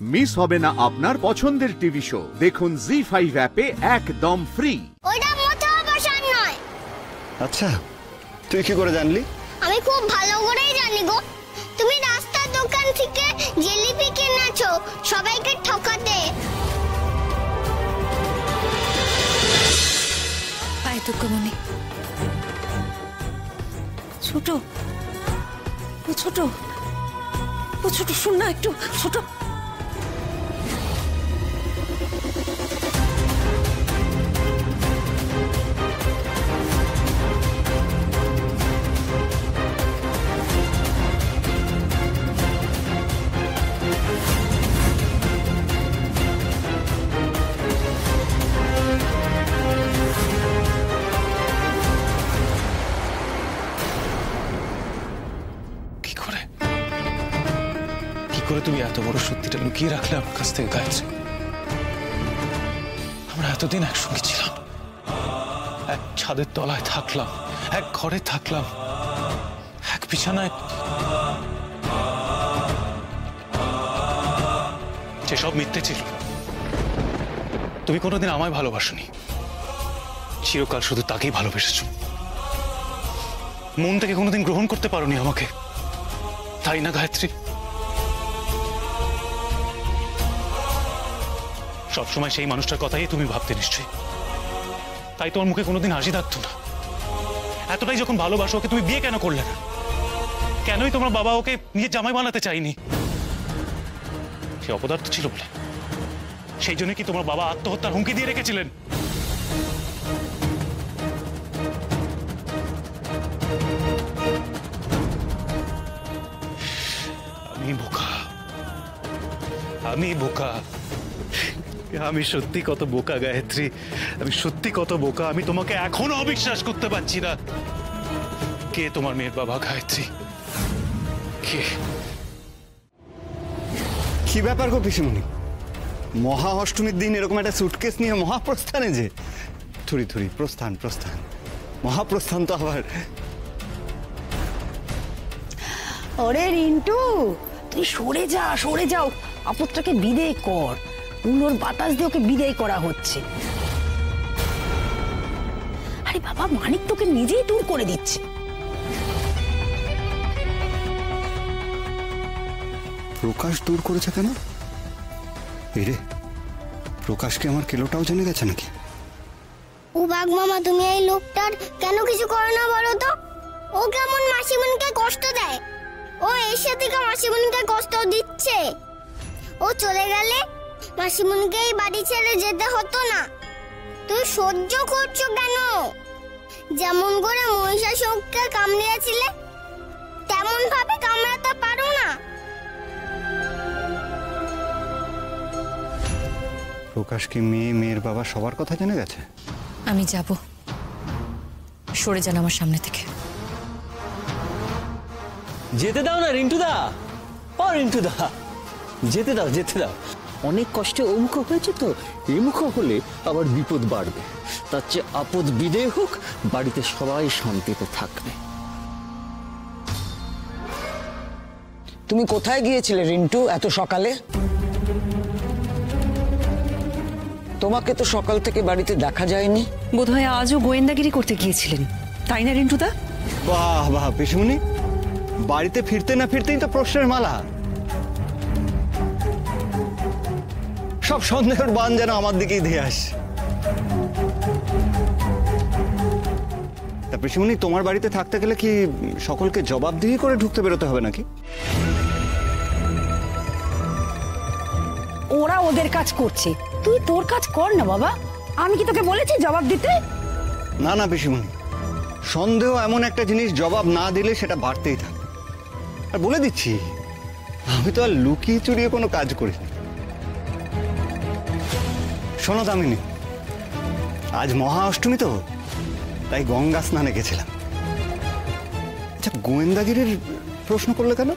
Miss হবে না আপনার পছন্দের টিভি শো। দেখুন জি5 অ্যাপে একদম ফ্রি। ওইটা মোটেও বসার নয়। আচ্ছা, তুই কি করে জানলি? আমি খুব ভালো করেই জানি গো। তুমি রাস্তার দোকান থেকে জিলিপি কিনেছো সবাইকে ঠকাতে। আয় তো কমনি। ছোট ও ছোট ও ছোট, শুন না একটু। ছোট তুমি এত বড় সত্যিটা লুকিয়ে রাখলে আমার কাছ থেকে গায়ত্রী? আমরা এতদিন একসঙ্গে ছিলাম, এক ছাদের তলায় থাকলাম, এক ঘরে থাকলাম, এক বিছানায়। যেসব মিথ্যে ছিল। তুমি কোনোদিন আমায় ভালোবাসোনি, চিরকাল শুধু তাকেই ভালোবেসেছো। মন থেকে কোনোদিন গ্রহণ করতে পারোনি আমাকে, তাই না গায়ত্রী? সবসময় সেই মানুষটার কথাই তুমি ভাবতে নিশ্চয়ই, তাই তোমার মুখে কোনোদিন হাসি থাকতো না। এতটাই যখন ভালোবাসো ওকে, তুমি বিয়ে কেন করলে না? কেনই তোমার বাবা ওকে নিজের জামাই বানাতে চাইনি? সে অপদার্থ ছিল বলে? সেই জন্য কি তোমার বাবা আত্মহত্যার হুমকি দিয়ে রেখেছিলেন? আমি বোকা, আমি বোকা, আমি সত্যি কত বোকা গায়ত্রী, আমি সত্যি কত বোকা। আমি তোমাকে এখনো অবিশ্বাস করতে পারছি না। কে তোমার মেয়ের বাবা গায়ত্রী? কে? কি ব্যাপার গো পিসিমণি, মহা অষ্টমীর দিন এরকম একটা সুটকেস নিয়ে মহাপ্রস্থানে যে? থুড়ি থুড়ি প্রস্থান প্রস্থান, মহাপ্রস্থান তো আবার। ওরে রিন্টু, তুই সরে যাও, আপদটাকে বিদেয় কর। উনোর বাতাস দিয়ে ওকে বিদেয় করা হচ্ছে। আরে বাবা, মানিক তোকে নিজেই দূর করে দিচ্ছে। প্রকাশ দূর করেছে কেন? এরে, প্রকাশকে আমার কিলোটাও জেনে গেছে নাকি? ও বাঘ মামা, তুমি এই লোকটার কেন কিছু করো না বলো তো? ও কেমন মাসিমণিকে কষ্ট দেয়। ও এসে থেকে মাসিমণিকে কষ্ট দিচ্ছে। ও চলে গেলে মাসিমণিকে এই বাড়ি ছেড়ে যেতে হতো না। তুমি সহ্য করছো কেন? যেমন করে মহিষাসুরকে কামড়িয়েছিলে তেমন ভাবে কামড়াতে পারো না? প্রকাশ কি মেয়ের বাবা সবার কথা জেনে গেছে? আমি যাব, সরে যান আমার সামনে থেকে। যেতে দাও না রিন্টুদা, ও রিন্টুদা, যেতে দাও, যেতে দাও। অনেক কষ্টে অমুখ হয়েছে তো, এমুখ হলে আবার বিপদ বাড়বে। তার চেয়ে আপদ বিদেয় হোক, বাড়িতে সবাই শান্তিতে থাকবে। তুমি কোথায় গিয়েছিলে রিন্টু এত সকালে? তোমাকে তো সকাল থেকে বাড়িতে দেখা যায়নি। বোধহয় আজও গোয়েন্দাগিরি করতে গিয়েছিলেন, তাই না রিন্টুদা? বাহ বাহ পিসিমণি, বাড়িতে ফিরতে না ফিরতেই তো প্রশ্নের মালা। সব সন্দেহের বান যেন আমার দিকেই ধেয়ে আসে। তা পিসিমণি, তোমার বাড়িতে থাকতে গেলে কি সকলকে জবাবদিহি করে ঢুকতে বেরোতে হবে নাকি? ওরা ওদের কাজ করছে, তুই তোর কাজ কর না বাবা। আমি কি তোকে বলেছি জবাব দিতে? না না পিসিমণি, সন্দেহ এমন একটা জিনিস, জবাব না দিলে সেটা বাড়তেই থাকে। আর বলে দিচ্ছি, আমি তো আর লুকিয়ে চুরিয়ে কোনো কাজ করিনি। শোনো দামিনী, আজ মহা অষ্টমী তো, তাই গঙ্গা স্নানে গেছিলাম। আচ্ছা, গোয়েন্দাগিরির প্রশ্ন করলে কেন?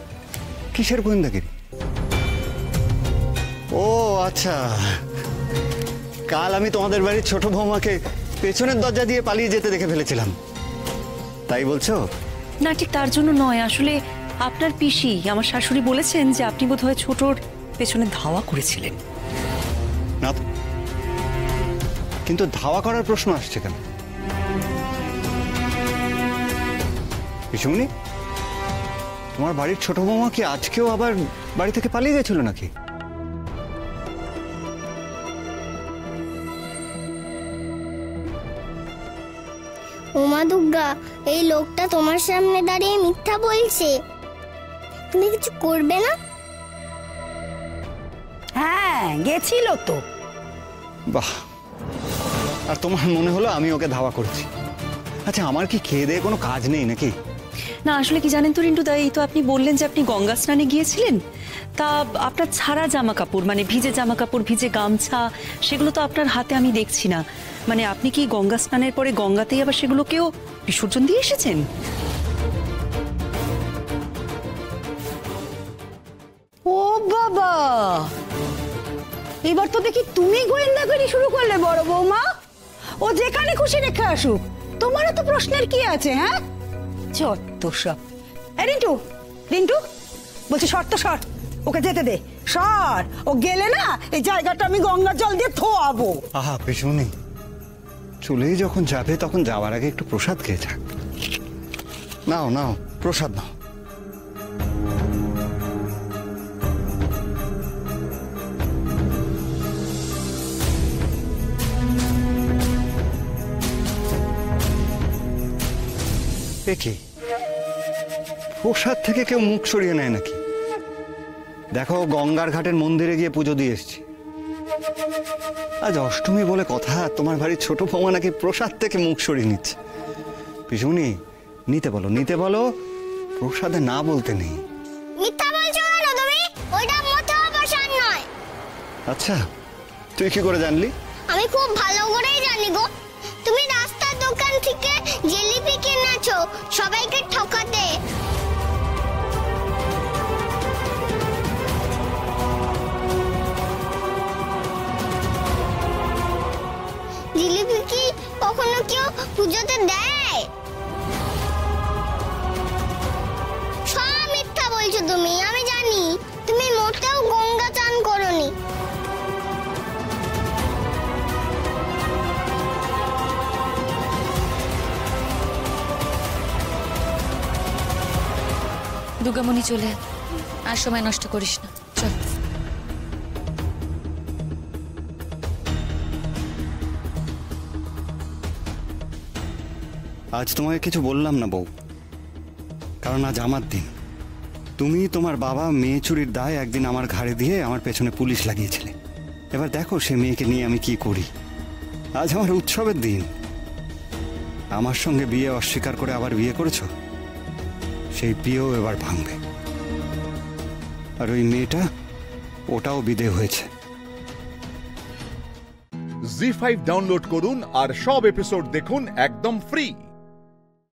কিসের গোয়েন্দাগিরি? ও আচ্ছা, কাল আমি তোমাদের বাড়ির ছোট বৌমাকে পেছনের দরজা দিয়ে পালিয়ে যেতে দেখে ফেলেছিলাম, তাই বলছো? না, ঠিক তার জন্য নয়। আসলে আপনার পিসি, আমার শাশুড়ি বলেছেন যে আপনি বোধহয় ছোটর পেছনে ধাওয়া করেছিলেন। না তো, কিন্তু ধাওয়া করার প্রশ্ন আসছে কেন? পিসুমনি, তোমার বাড়ির ছোট বৌমা কি আজকেও আবার বাড়ি থেকে পালিয়ে গেছিল নাকি? উমা দুর্গা, এই লোকটা তোমার সামনে দাঁড়িয়ে মিথ্যা বলছে, তুমি কিছু করবে না? হ্যাঁ, গেছিল তো। বাহ, আর তোমার মনে হলো আমি ওকে ধাওয়া করেছি? আচ্ছা, আমার কি খেয়ে দেয়ে কোনো কাজ নেই নাকি? না আসলে কি জানেন তো রিন্টুদা, এই তো আপনি বললেন যে আপনি গঙ্গা স্নানে গিয়েছিলেন, তা আপনার ছাড়া জামা কাপড় মানে ভিজে জামা কাপড়, ভিজে গামছা, সেগুলো তো আপনার হাতে আমি দেখছি না। মানে আপনি কি গঙ্গা স্নানের পরে গঙ্গাতেই আবার সেগুলোকেও বিসর্জন দিয়ে এসেছেন? ও বাবা, এবার তো দেখি তুমি গোয়েন্দাগিরি শুরু করলে বড় বৌমা। ও যেখানে খুশি রেখে আসুক, তোমারও তো প্রশ্নের কি আছে? হ্যাঁ, যত সব। রিন্টু, রিন্টু বলছি, সর তো সর, ওকে যেতে দে, সর। ও গেলে না এই জায়গাটা আমি গঙ্গার জল দিয়ে ধোয়াবো। আহা পিসুমনি, চলেই যখন যাবে তখন যাওয়ার আগে একটু প্রসাদ খেয়ে যাক। নাও নাও, প্রসাদ নাও। কি প্রসাদ থেকে কেউ মুখ সরিয়ে নেয় নাকি? দেখো, গঙ্গার ঘাটের মন্দিরে গিয়ে পুজো দিয়ে এসছি। আজ অষ্টমী বলে কথা, তোমার বাড়ির ছোট বৌমা নাকি প্রসাদ থেকে মুখ সরিয়ে নিচ্ছে। পিসুমনি, নিতে বলো, নিতে বলো, প্রসাদে না বলতে নেই। মিথ্যা বলছো কেন তুমি? ওইটা মোটেও প্রসাদ নয়। আচ্ছা, তুই কি করে জানলি? আমি খুব ভালো করেই জানি গো। তুমি রাস্তার দোকান থেকে জিলিপি কিনেছো সবাইকে ঠকাতে। জিলিপি কি কখনো কেউ পুজোতে দেয়? সব মিথ্যা বলছো তুমি, আমি জানি। তুমি মোটেও গঙ্গা চান করোনি। দুর্গামণি চলে, আর সময় নষ্ট করিস না, চল। আজ তোমাকে কিছু বললাম না বউ, কারণ আজ আমার দিন। তুমি তোমার বাবা মেয়ে চুরির দায় একদিন আমার ঘাড়ে দিয়ে আমার পেছনে পুলিশ লাগিয়েছিলে। এবার দেখো সে মেয়েকে নিয়ে আমি কি করি। আজ আমার উৎসবের দিন। আমার সঙ্গে বিয়ে অস্বীকার করে আবার বিয়ে করেছো, সেই বিয়েও এবার ভাঙবে। আর ওই মেয়েটা, ওটাও বিদে হয়েছে। জি5 ডাউনলোড করুন আর সব এপিসোড দেখুন একদম ফ্রি।